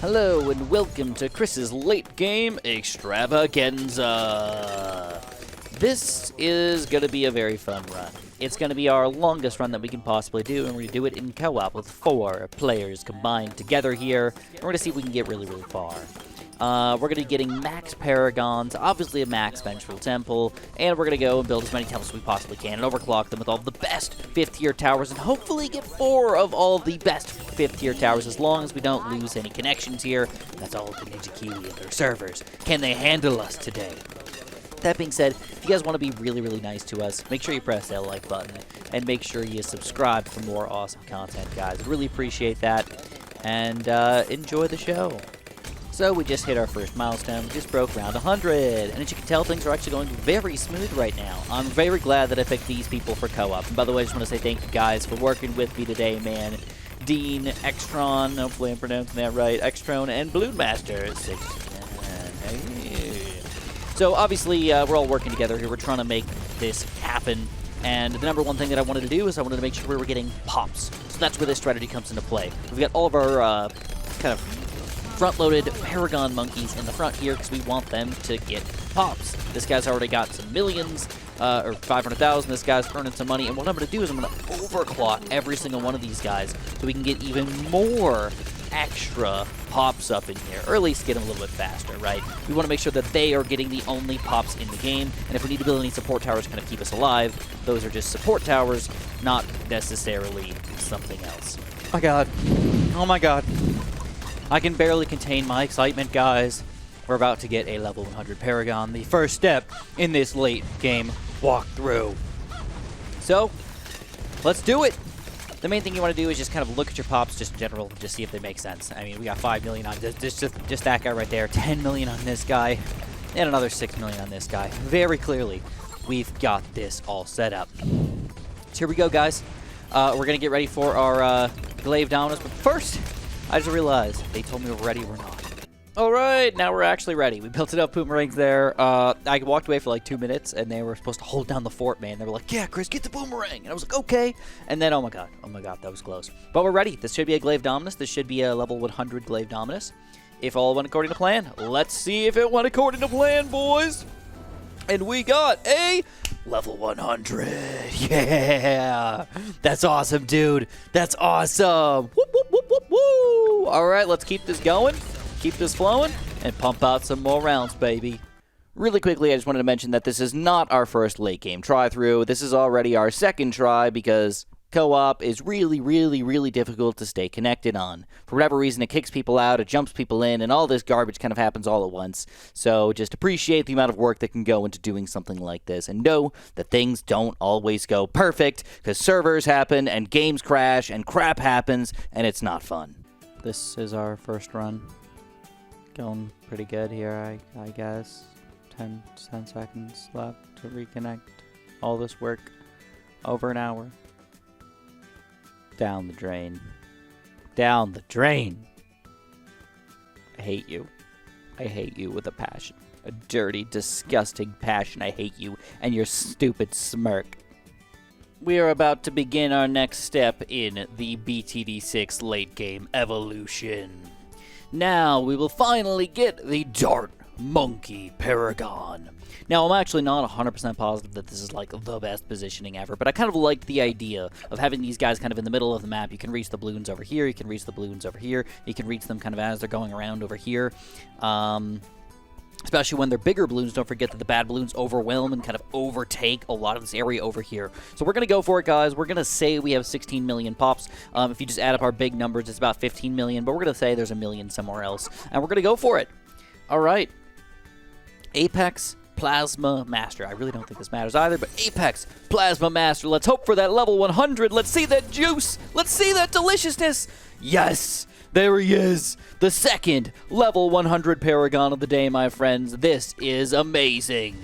Hello and welcome to Chris's late game extravaganza. This is going to be a very fun run. It's going to be our longest run that we can possibly do, and we're going to do it in co-op with 4 players combined together here. And we're going to see if we can get really, really far. We're going to be getting max Paragons, obviously a max Vengeful Temple, and we're going to go and build as many temples as we possibly can and overclock them with all the best 5th tier towers and hopefully get 4 of all the best 5th tier towers as long as we don't lose any connections here. That's all the Ninja Kiwi and their servers. Can they handle us today? That being said, if you guys want to be really, really nice to us, make sure you press that like button and make sure you subscribe for more awesome content, guys. Really appreciate that, and enjoy the show. So we just hit our first milestone. We just broke round 100, and as you can tell, things are actually going very smooth right now. I'm very glad that I picked these people for co-op. And by the way, I just want to say thank you guys for working with me today, man. Dean, Extron, hopefully I'm pronouncing that right, Extron, and Bloonmaster. So obviously, we're all working together here. We're trying to make this happen. And the number one thing that I wanted to do is I wanted to make sure we were getting pops. So that's where this strategy comes into play. We've got all of our kind of front-loaded Paragon monkeys in the front here because we want them to get pops. This guy's already got some millions, or 500,000. This guy's earning some money. And what I'm going to do is I'm going to overclock every single one of these guys so we can get even more extra pops up in here, or at least get them a little bit faster, right? We want to make sure that they are getting the only pops in the game, and if we need to build any support towers to kind of keep us alive, those are just support towers, not necessarily something else. Oh my god. Oh my god. I can barely contain my excitement, guys. We're about to get a level 100 Paragon, the first step in this late game walkthrough. So, let's do it. The main thing you want to do is just kind of look at your pops just in general, just see if they make sense. I mean, we got 5 million on just that guy right there, 10 million on this guy, and another 6 million on this guy. Very clearly, we've got this all set up. So here we go, guys. We're going to get ready for our Glaive Dominus, but first, I just realized they told me we're ready, we're not. All right, now we're actually ready. We built it up, boomerangs there. I walked away for like 2 minutes, and they were supposed to hold down the fort, man. They were like, yeah, Chris, get the boomerang. And I was like, okay. And then, oh my god, that was close. But we're ready. This should be a Glaive Dominus. This should be a level 100 Glaive Dominus. If all went according to plan. Let's see if it went according to plan, boys. And we got a level 100. Yeah. That's awesome, dude. That's awesome. Whoop, whoop, whoop, whoop, woo. All right, let's keep this going. Keep this flowing, and pump out some more rounds, baby. Really quickly, I just wanted to mention that this is not our first late game try-through. This is already our second try because co-op is really, really, really difficult to stay connected on. For whatever reason, it kicks people out, it jumps people in, and all this garbage kind of happens all at once. So just appreciate the amount of work that can go into doing something like this, and know that things don't always go perfect, because servers happen, and games crash, and crap happens, and it's not fun. This is our first run. Going pretty good here, I guess. 10 seconds left to reconnect. All this work, over an hour. Down the drain. Down the drain! I hate you. I hate you with a passion. A dirty, disgusting passion. I hate you and your stupid smirk. We are about to begin our next step in the BTD6 late game evolution. Now we will finally get the Dart Monkey Paragon. Now, I'm actually not 100% positive that this is like the best positioning ever, but I kind of like the idea of having these guys kind of in the middle of the map. You can reach the balloons over here, you can reach the balloons over here, you can reach them kind of as they're going around over here. Especially when they're bigger balloons, don't forget that the bad balloons overwhelm and kind of overtake a lot of this area over here. So we're going to go for it, guys. We're going to say we have 16 million pops. If you just add up our big numbers, it's about 15 million, but we're going to say there's a million somewhere else, and we're going to go for it. All right. Apex Plasma Master. I really don't think this matters either, but Apex Plasma Master. Let's hope for that level 100. Let's see that juice. Let's see that deliciousness. Yes. There he is, the second level 100 Paragon of the day, my friends. This is amazing.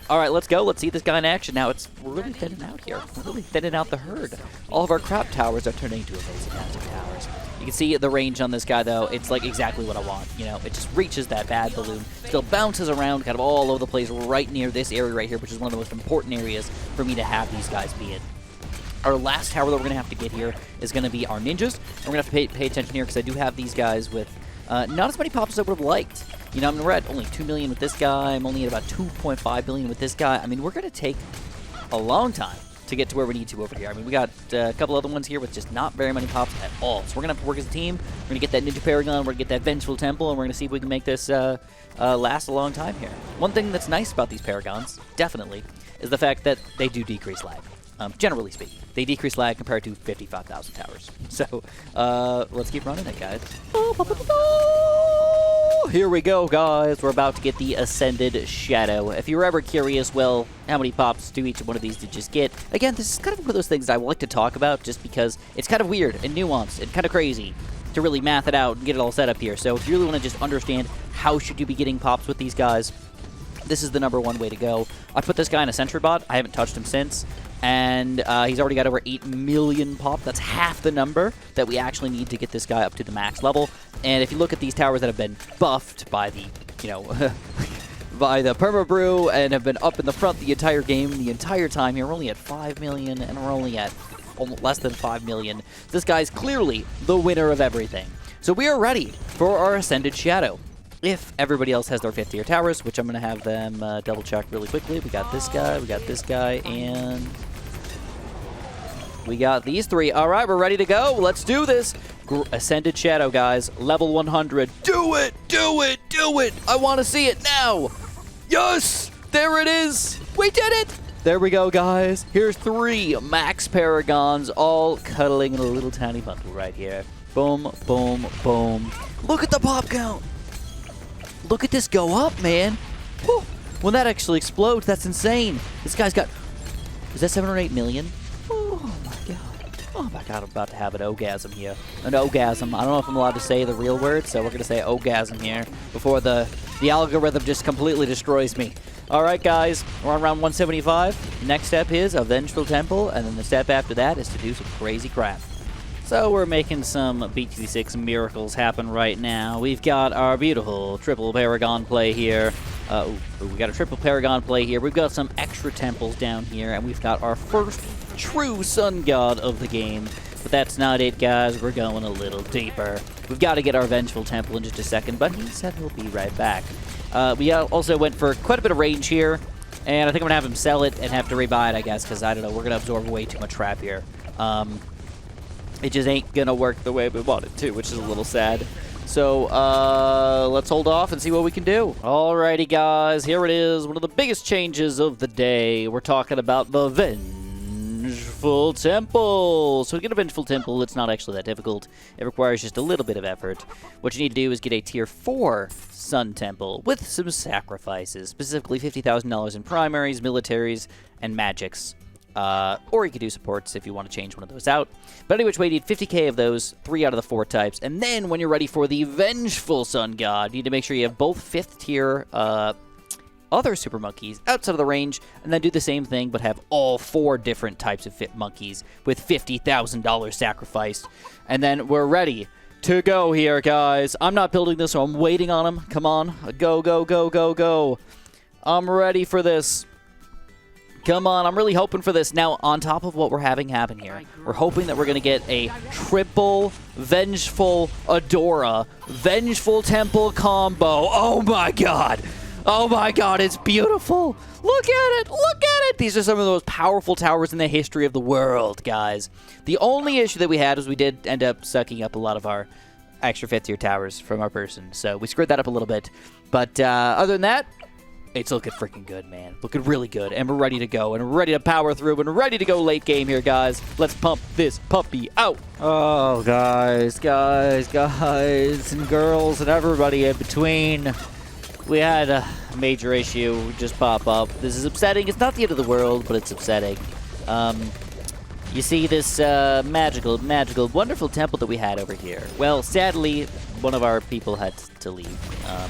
All right, let's go. Let's see this guy in action. Now, we're really thinning out here. We're really thinning out the herd. All of our crap towers are turning into amazing magic towers. You can see the range on this guy, though. It's like exactly what I want. You know, it just reaches that bad balloon, still bounces around kind of all over the place right near this area right here, which is one of the most important areas for me to have these guys be in. Our last tower that we're going to have to get here is going to be our ninjas. And we're going to have to pay attention here because I do have these guys with Not as many pops as I would have liked. You know, I mean, we're at only 2 million with this guy. I'm only at about 2.5 billion with this guy. I mean, we're going to take a long time to get to where we need to over here. I mean, we got a couple other ones here with just not very many pops at all. So we're going to have to work as a team. We're going to get that Ninja Paragon. We're going to get that Vengeful Temple, and we're going to see if we can make this last a long time here. One thing that's nice about these Paragons, definitely, is the fact that they do decrease lag. Generally speaking, they decrease lag compared to 55,000 towers. So let's keep running it, guys. Here we go, guys. We're about to get the Ascended Shadow. If you're ever curious, well, how many pops do each one of these did you just get? Again, this is kind of one of those things I like to talk about just because it's kind of weird and nuanced and kind of crazy to really math it out and get it all set up here. So if you really want to just understand how should you be getting pops with these guys, this is the #1 way to go. I put this guy in a Sentry bot. I haven't touched him since. And he's already got over 8 million pop. That's half the number that we actually need to get this guy up to the max level. And if you look at these towers that have been buffed by the, you know, by the Perma Brew and have been up in the front the entire game, the entire time here, we're only at 5 million and we're only at less than 5 million. This guy's clearly the winner of everything. So we are ready for our Ascended Shadow. If everybody else has their 5th-tier towers, which I'm going to have them double check really quickly. We got this guy, and we got these 3. All right, we're ready to go. Let's do this. Ascended Shadow, guys. Level 100. Do it! Do it! Do it! I want to see it now! Yes! There it is! We did it! There we go, guys. Here's 3 max Paragons all cuddling in a little tiny bundle right here. Boom, boom, boom. Look at the pop count! Look at this go up, man. Whew. When that actually explodes, that's insane. This guy's got... Is that 7 or 8 million? Oh, my God. Oh, my God. I'm about to have an orgasm here. An orgasm. I don't know if I'm allowed to say the real word, so we're going to say orgasm here before the algorithm just completely destroys me. All right, guys. We're on round 175. Next step is a Vengeful Temple, and then the step after that is to do some crazy crap. So we're making some BTD6 miracles happen right now. We've got our beautiful triple Paragon play here. We got a triple Paragon play here. We've got some extra temples down here, and we've got our first true Sun God of the game. But that's not it, guys. We're going a little deeper. We've got to get our Vengeful Temple in just a second, but he said he'll be right back. We also went for quite a bit of range here, and I think I'm going to have him sell it and have to rebuy it, I guess, because, I don't know, we're going to absorb way too much trap here. It just ain't gonna work the way we want it to, which is a little sad. So, let's hold off and see what we can do. Alrighty, guys, here it is. One of the biggest changes of the day. We're talking about the Vengeful Temple. So to get a Vengeful Temple, it's not actually that difficult. It requires just a little bit of effort. What you need to do is get a Tier 4 Sun Temple with some sacrifices, specifically $50,000 in primaries, militaries, and magics. Or you could do supports if you want to change one of those out. But anyway, you need 50k of those, 3 out of the 4 types. And then when you're ready for the Vengeful Sun God, you need to make sure you have both 5th tier other super monkeys outside of the range, and then do the same thing, but have all 4 different types of fit monkeys with $50,000 sacrificed. And then we're ready to go here, guys. I'm not building this, so I'm waiting on them. Come on. Go, go, go, go, go. I'm ready for this. Come on, I'm really hoping for this. Now, on top of what we're having happen here, we're hoping that we're going to get a triple Vengeful Adora Vengeful Temple combo. Oh my God. Oh my God, it's beautiful. Look at it. Look at it. These are some of the most powerful towers in the history of the world, guys. The only issue that we had was we did end up sucking up a lot of our extra 5th tier towers from our person. So we screwed that up a little bit. But other than that, it's looking freaking good, man. Looking really good. And we're ready to go. And we're ready to power through. And ready to go late game here, guys. Let's pump this puppy out. Oh, guys, and girls, and everybody in between. We had a major issue just pop up. This is upsetting. It's not the end of the world, but it's upsetting. You see this magical, wonderful temple that we had over here. Well, sadly, one of our people had to leave.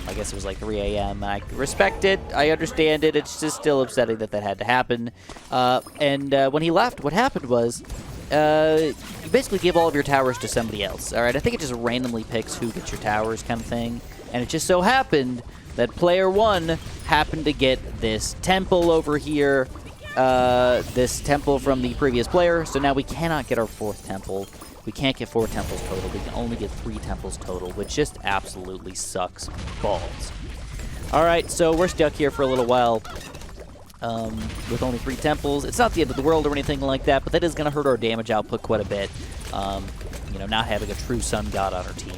I guess it was like 3 a.m. I respect it. I understand it. It's just still upsetting that that had to happen. And when he left, what happened was you basically give all of your towers to somebody else. All right, I think it just randomly picks who gets your towers kind of thing. And it just so happened that player 1 happened to get this temple over here. This temple from the previous player, so now we cannot get our 4th temple. We can't get 4 temples total. We can only get 3 temples total, which just absolutely sucks balls. All right, so we're stuck here for a little while with only 3 temples. It's not the end of the world or anything like that, but that is going to hurt our damage output quite a bit. You know, not having a true sun god on our team.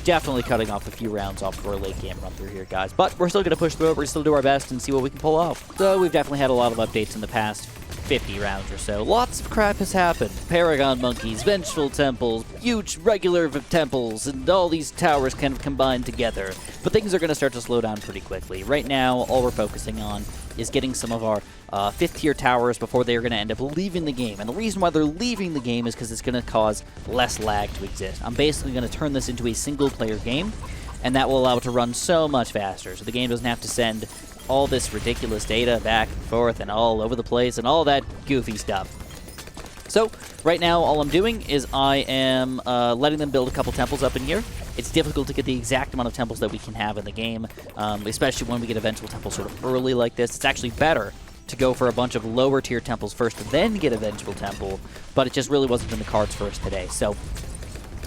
Definitely cutting off a few rounds off for a late game run through here, guys. But we're still going to push through it. We're still do our best and see what we can pull off. So we've definitely had a lot of updates in the past 50 rounds or so. Lots of crap has happened. Paragon monkeys, Vengeful temples, huge regular temples, and all these towers kind of combined together. But things are going to start to slow down pretty quickly. Right now, all we're focusing on is getting some of our 5th tier towers before they're going to end up leaving the game. And the reason why they're leaving the game is because it's going to cause less lag to exist. I'm basically going to turn this into a single-player game, and that will allow it to run so much faster. So the game doesn't have to send all this ridiculous data back and forth and all over the place and all that goofy stuff. So right now, all I'm doing is I am letting them build a couple temples up in here. It's difficult to get the exact amount of temples that we can have in the game, especially when we get a Vengeful temple sort of early like this. It's actually better to go for a bunch of lower tier temples first and then get a Vengeful temple, but it just really wasn't in the cards for us today. So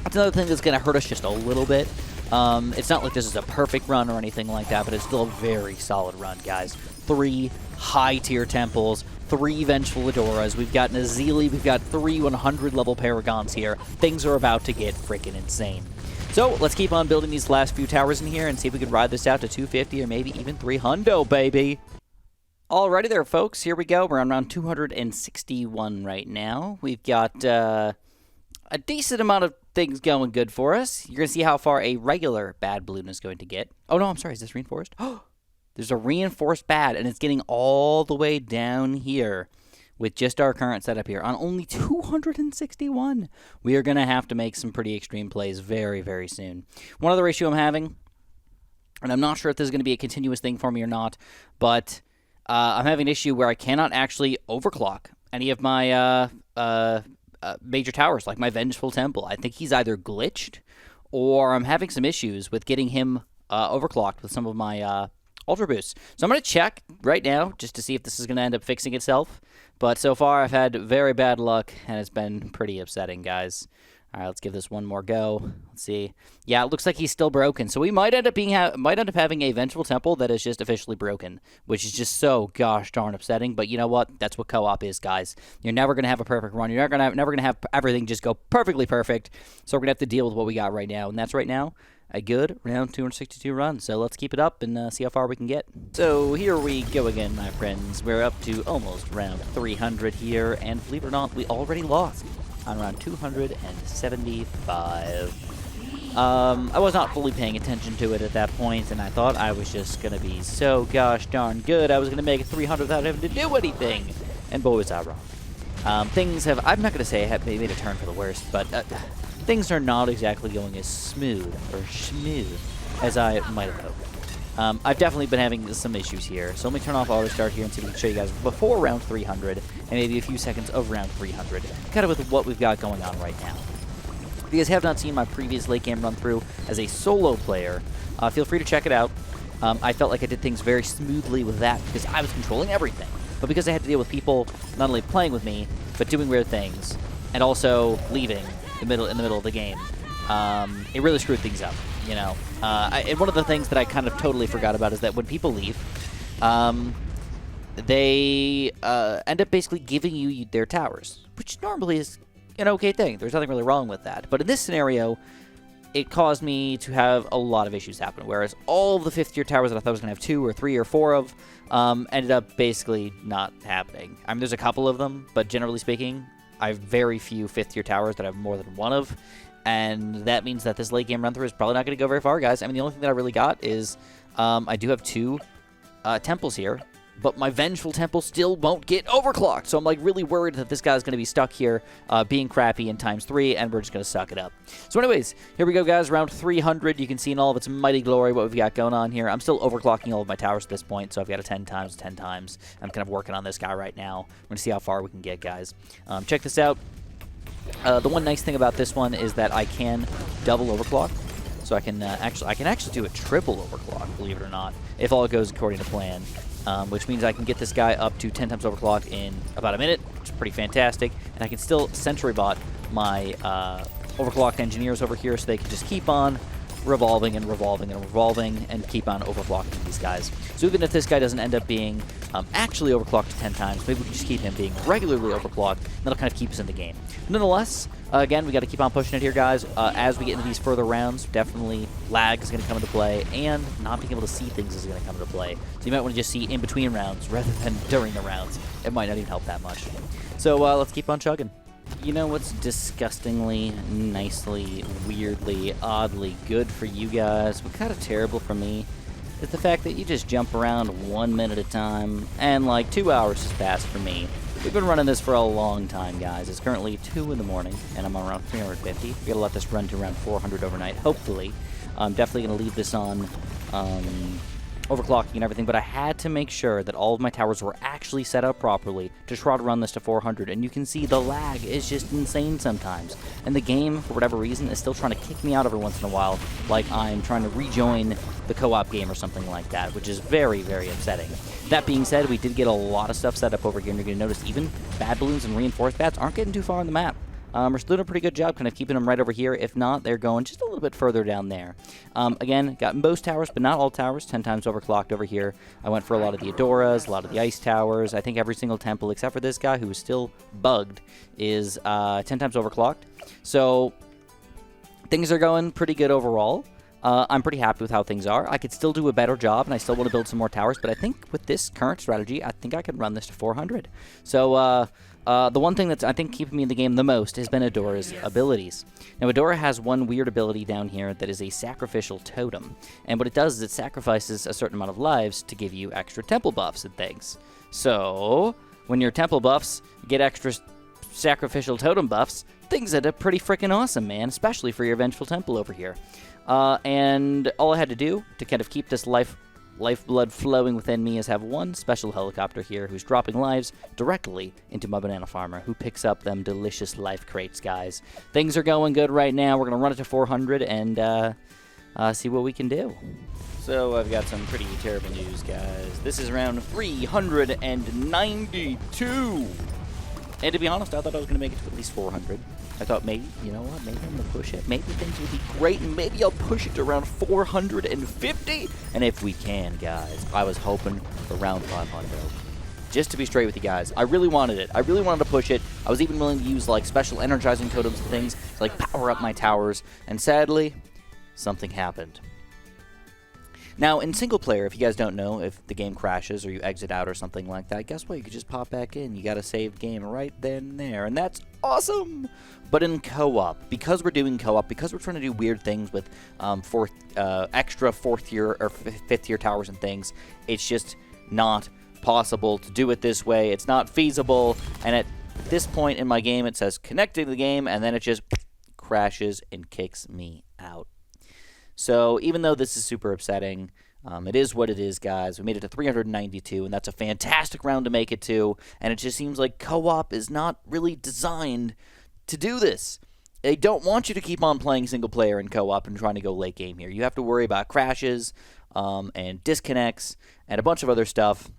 that's another thing that's going to hurt us just a little bit. It's not like this is a perfect run or anything like that, but it's still a very solid run, guys. 3 high-tier temples, 3 Vengeful Adoras, we've got Nazili, we've got 3 100-level Paragons here. Things are about to get freaking insane. So let's keep on building these last few towers in here and see if we can ride this out to 250 or maybe even 300, baby. Alrighty there, folks. Here we go. We're on round 261 right now. We've got a decent amount of things going good for us. You're going to see how far a regular bad balloon is going to get. Oh, no, I'm sorry. Is this reinforced? Oh, there's a reinforced bad, and it's getting all the way down here with just our current setup here. On only 261, we are going to have to make some pretty extreme plays very, very soon. One other issue I'm having, and I'm not sure if this is going to be a continuous thing for me or not, but I'm having an issue where I cannot actually overclock any of my major towers, like my Vengeful temple. I think he's either glitched, or I'm having some issues with getting him overclocked with some of my Ultra Boosts. So I'm going to check right now, just to see if this is going to end up fixing itself. But so far, I've had very bad luck, and it's been pretty upsetting, guys. All right, let's give this one more go. Let's see. Yeah, it looks like he's still broken. So we might end up having a Vengeful temple that is just officially broken, which is just so gosh darn upsetting. But you know what? That's what co-op is, guys. You're never gonna have a perfect run. You're never gonna have everything just go perfectly perfect. So we're gonna have to deal with what we got right now, and that's right now a good round 262 run. So let's keep it up and see how far we can get. So here we go again, my friends. We're up to almost round 300 here, and believe it or not, we already lost on round 275. I was not fully paying attention to it at that point, and I thought I was just going to be so gosh darn good. I was going to make it 300 without having to do anything. And boy, was I wrong. Things have, I'm not going to say have made a turn for the worst, but things are not exactly going as smooth as I might have hoped. I've definitely been having some issues here, so let me turn off auto start here and see if we can show you guys before round 300 and maybe a few seconds of round 300, kind of with what we've got going on right now. If you guys have not seen my previous late game run through as a solo player, feel free to check it out. I felt like I did things very smoothly with that because I was controlling everything, but because I had to deal with people not only playing with me but doing weird things and also leaving in the middle of the game, it really screwed things up. You know, and one of the things that I kind of totally forgot about is that when people leave, they end up basically giving you their towers, which normally is an okay thing. There's nothing really wrong with that. But in this scenario, it caused me to have a lot of issues happen, whereas all the 5th tier towers that I thought I was going to have 2 or 3 or 4 of ended up basically not happening. I mean, there's a couple of them, but generally speaking, I have very few 5th tier towers that I have more than one of. And that means that this late game run through is probably not going to go very far, guys. I mean, the only thing that I really got is I do have 2 temples here, but my Vengeful temple still won't get overclocked. So I'm like really worried that this guy's going to be stuck here being crappy in ×3, and we're just going to suck it up. So anyways, here we go, guys. Round 300. You can see in all of its mighty glory what we've got going on here. I'm still overclocking all of my towers at this point, so I've got a 10 times. I'm kind of working on this guy right now. We're going to see how far we can get, guys. Check this out. The one nice thing about this one is that I can double overclock, so I can actually do a triple overclock, believe it or not, if all goes according to plan. Which means I can get this guy up to 10 times overclock in about a minute, which is pretty fantastic. And I can still sentry bot my overclocked engineers over here so they can just keep on revolving and revolving and revolving and keep on overclocking these guys. So even if this guy doesn't end up being actually overclocked 10 times, maybe we can just keep him being regularly overclocked, and that'll kind of keep us in the game. Nonetheless, again, we got to keep on pushing it here, guys. As we get into these further rounds, definitely lag is going to come into play, and not being able to see things is going to come into play. So you might want to just see in between rounds rather than during the rounds. It might not even help that much. So let's keep on chugging. You know what's disgustingly, nicely, weirdly, oddly good for you guys, but kind of terrible for me, is the fact that you just jump around 1 minute at a time, and like 2 hours has passed for me. We've been running this for a long time, guys. It's currently 2 in the morning, and I'm on around 350. We gotta let this run to around 400 overnight, hopefully. I'm definitely gonna leave this on overclocking and everything, but I had to make sure that all of my towers were actually set up properly to try to run this to 400, and you can see the lag is just insane sometimes. And the game, for whatever reason, is still trying to kick me out every once in a while, like I'm trying to rejoin the co-op game or something like that, which is very, very upsetting. That being said, we did get a lot of stuff set up over here, and you're going to notice even bad balloons and reinforced bats aren't getting too far on the map. We're still doing a pretty good job kind of keeping them right over here. If not, they're going just a little bit further down there. Again, got most towers, but not all towers. 10 times overclocked over here. I went for a lot of the Adoras, a lot of the ice towers. I think every single temple, except for this guy who is still bugged, is 10 times overclocked. So things are going pretty good overall. I'm pretty happy with how things are. I could still do a better job, and I still want to build some more towers, but I think with this current strategy, I think I can run this to 400. So, the one thing that's, I think, keeping me in the game the most has been Adora's abilities. Now, Adora has one weird ability down here that is a sacrificial totem. And what it does is it sacrifices a certain amount of lives to give you extra temple buffs and things. So, when your temple buffs get extra sacrificial totem buffs, things end up pretty freaking awesome, man, especially for your Vengeful Temple over here. And all I had to do to kind of keep this lifeblood flowing within me is have one special helicopter here who's dropping lives directly into my banana farmer, who picks up them delicious life crates, guys. Things are going good right now. We're going to run it to 400 and see what we can do. So I've got some pretty terrible news, guys. This is round 392. And to be honest, I thought I was going to make it to at least 400. I thought maybe, you know what, maybe I'm going to push it. Maybe things will be great, and maybe I'll push it to around 450. And if we can, guys, I was hoping for around 500. Just to be straight with you guys, I really wanted it. I really wanted to push it. I was even willing to use, like, special energizing totems and things to, like, power up my towers. And sadly, something happened. Now, in single player, if you guys don't know, if the game crashes or you exit out or something like that, guess what? You could just pop back in. You got a saved game right then and there, and that's awesome! But in co-op, because we're doing co-op, because we're trying to do weird things with extra 4th tier or 5th tier towers and things, it's just not possible to do it this way. It's not feasible, and at this point in my game, it says connecting to the game, and then it just crashes and kicks me out. So even though this is super upsetting, it is what it is, guys. We made it to 392, and that's a fantastic round to make it to, and it just seems like co-op is not really designed to do this. They don't want you to keep on playing single player in co-op and trying to go late game here. You have to worry about crashes and disconnects and a bunch of other stuff.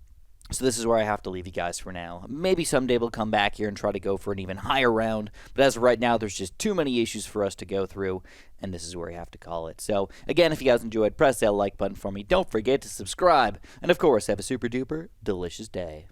So this is where I have to leave you guys for now. Maybe someday we'll come back here and try to go for an even higher round, but as of right now, there's just too many issues for us to go through, and this is where I have to call it. So, again, if you guys enjoyed, press that like button for me. Don't forget to subscribe, and of course, have a super duper delicious day.